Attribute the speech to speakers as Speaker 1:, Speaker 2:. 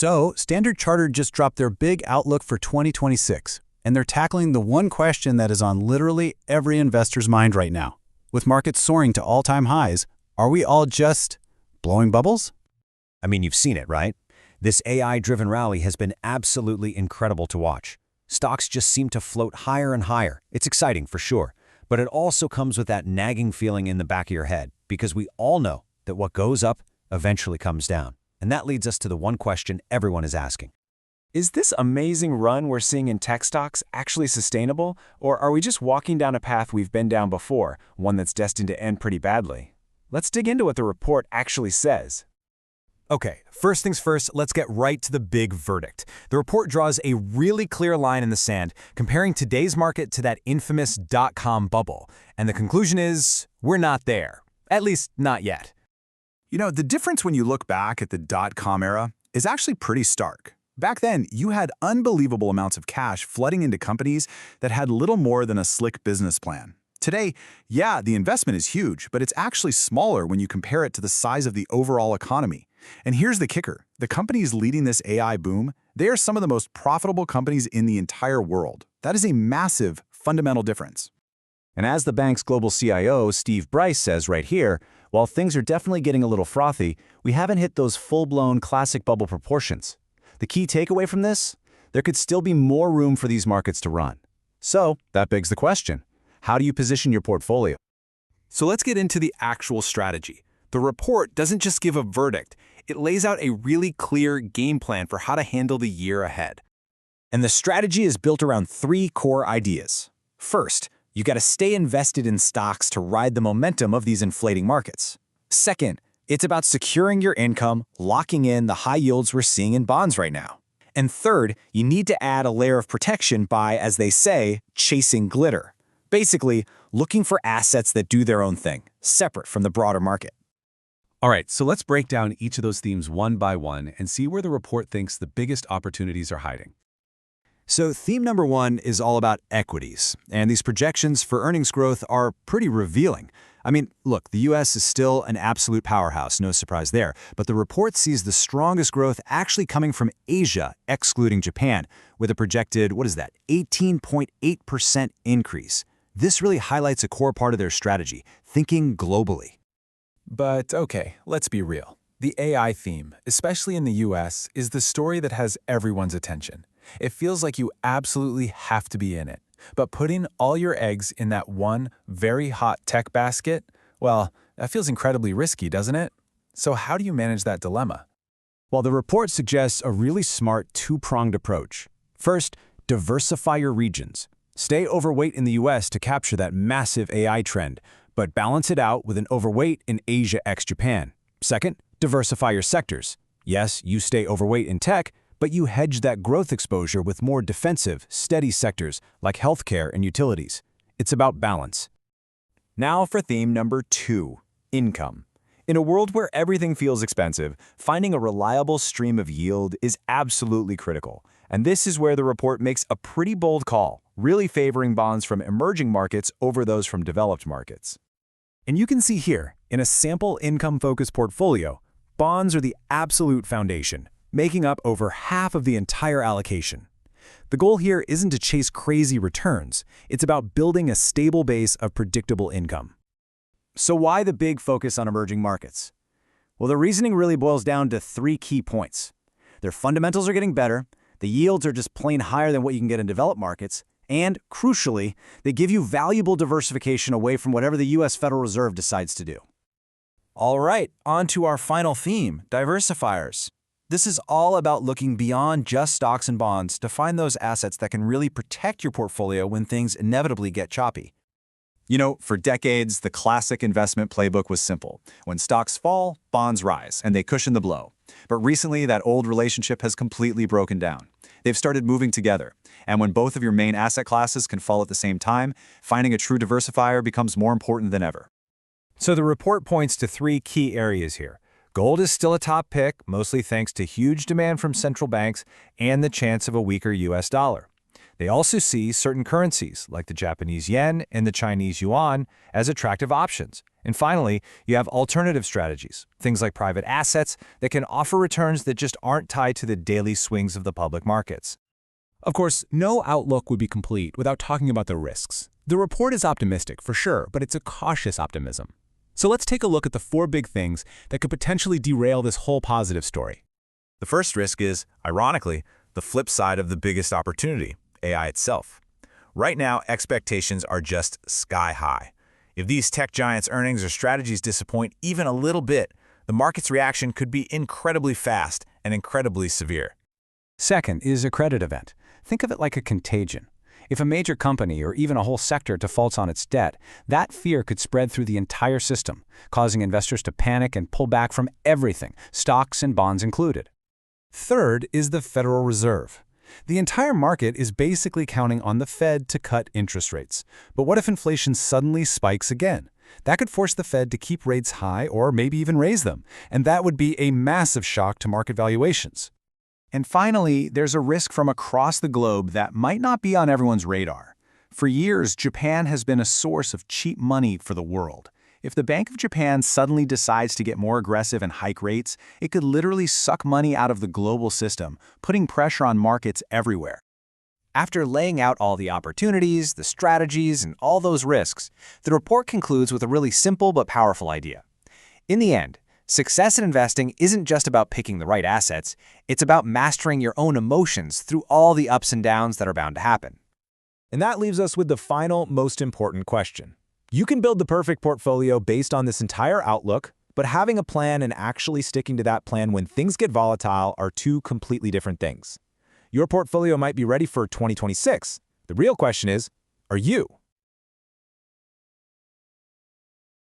Speaker 1: So, Standard Chartered just dropped their big outlook for 2026, and they're tackling the one question that is on literally every investor's mind right now. With markets soaring to all-time highs, are we all just blowing bubbles?
Speaker 2: I mean, you've seen it, right? This AI-driven rally has been absolutely incredible to watch. Stocks just seem to float higher and higher. It's exciting for sure, but it also comes with that nagging feeling in the back of your head, because we all know that what goes up eventually comes down. And that leads us to the one question everyone is asking.
Speaker 3: Is this amazing run we're seeing in tech stocks actually sustainable, or are we just walking down a path we've been down before, one that's destined to end pretty badly? Let's dig into what the report actually says.
Speaker 4: Okay, first things first, let's get right to the big verdict. The report draws a really clear line in the sand, comparing today's market to that infamous dot-com bubble. And the conclusion is, we're not there. At least, not yet.
Speaker 5: You know, the difference when you look back at the dot-com era is actually pretty stark. Back then, you had unbelievable amounts of cash flooding into companies that had little more than a slick business plan. Today, yeah, the investment is huge, but it's actually smaller when you compare it to the size of the overall economy. And here's the kicker. The companies leading this AI boom, they are some of the most profitable companies in the entire world. That is a massive, fundamental difference.
Speaker 2: And as the bank's global CIO, Steve Bryce, says right here, while things are definitely getting a little frothy, we haven't hit those full-blown classic bubble proportions. The key takeaway from this? There could still be more room for these markets to run. So, that begs the question. How do you position your portfolio?
Speaker 4: So let's get into the actual strategy. The report doesn't just give a verdict, it lays out a really clear game plan for how to handle the year ahead.
Speaker 2: And the strategy is built around three core ideas. First, you got to stay invested in stocks to ride the momentum of these inflating markets. Second, it's about securing your income, locking in the high yields we're seeing in bonds right now. And third, you need to add a layer of protection by, as they say, chasing glitter. Basically, looking for assets that do their own thing, separate from the broader market.
Speaker 1: All right, so let's break down each of those themes one by one and see where the report thinks the biggest opportunities are hiding.
Speaker 4: So theme number one is all about equities, and these projections for earnings growth are pretty revealing. I mean, look, the US is still an absolute powerhouse, no surprise there, but the report sees the strongest growth actually coming from Asia, excluding Japan, with a projected, 18.8% increase. This really highlights a core part of their strategy, thinking globally.
Speaker 3: But okay, let's be real. The AI theme, especially in the US, is the story that has everyone's attention. It feels like you absolutely have to be in it. But putting all your eggs in that one very hot tech basket, well, that feels incredibly risky, doesn't it? So how do you manage that dilemma?
Speaker 4: Well, the report suggests a really smart two-pronged approach. First, diversify your regions. Stay overweight in the US to capture that massive AI trend, but balance it out with an overweight in Asia ex-Japan. Second, diversify your sectors. Yes, you stay overweight in tech, but you hedge that growth exposure with more defensive, steady sectors like healthcare and utilities. It's about balance.
Speaker 3: Now for theme number two, income. In a world where everything feels expensive, finding a reliable stream of yield is absolutely critical. And this is where the report makes a pretty bold call, really favoring bonds from emerging markets over those from developed markets.
Speaker 4: And you can see here, in a sample income-focused portfolio, bonds are the absolute foundation, making up over half of the entire allocation. The goal here isn't to chase crazy returns, it's about building a stable base of predictable income.
Speaker 2: So why the big focus on emerging markets? Well, the reasoning really boils down to three key points. Their fundamentals are getting better, the yields are just plain higher than what you can get in developed markets, and, crucially, they give you valuable diversification away from whatever the U.S. Federal Reserve decides to do.
Speaker 3: All right, on to our final theme, diversifiers. This is all about looking beyond just stocks and bonds to find those assets that can really protect your portfolio when things inevitably get choppy.
Speaker 5: You know, for decades, the classic investment playbook was simple. When stocks fall, bonds rise, and they cushion the blow. But recently, that old relationship has completely broken down. They've started moving together. And when both of your main asset classes can fall at the same time, finding a true diversifier becomes more important than ever.
Speaker 4: So the report points to three key areas here. Gold is still a top pick, mostly thanks to huge demand from central banks and the chance of a weaker US dollar.
Speaker 2: They also see certain currencies, like the Japanese yen and the Chinese yuan, as attractive options. And finally, you have alternative strategies, things like private assets that can offer returns that just aren't tied to the daily swings of the public markets.
Speaker 4: Of course, no outlook would be complete without talking about the risks. The report is optimistic, for sure, but it's a cautious optimism. So let's take a look at the 4 big things that could potentially derail this whole positive story.
Speaker 5: The first risk is, ironically, the flip side of the biggest opportunity, AI itself. Right now, expectations are just sky high. If these tech giants' earnings or strategies disappoint even a little bit, the market's reaction could be incredibly fast and incredibly severe.
Speaker 1: Second is a credit event. Think of it like a contagion. If a major company or even a whole sector defaults on its debt, that fear could spread through the entire system, causing investors to panic and pull back from everything, stocks and bonds included. Third is the Federal Reserve. The entire market is basically counting on the Fed to cut interest rates. But what if inflation suddenly spikes again? That could force the Fed to keep rates high or maybe even raise them, and that would be a massive shock to market valuations.
Speaker 2: And finally, there's a risk from across the globe that might not be on everyone's radar. For years, Japan has been a source of cheap money for the world. If the Bank of Japan suddenly decides to get more aggressive and hike rates, it could literally suck money out of the global system, putting pressure on markets everywhere. After laying out all the opportunities, the strategies, and all those risks, the report concludes with a really simple but powerful idea. In the end, success in investing isn't just about picking the right assets, it's about mastering your own emotions through all the ups and downs that are bound to happen.
Speaker 4: And that leaves us with the final, most important question. You can build the perfect portfolio based on this entire outlook, but having a plan and actually sticking to that plan when things get volatile are 2 completely different things. Your portfolio might be ready for 2026. The real question is, are you?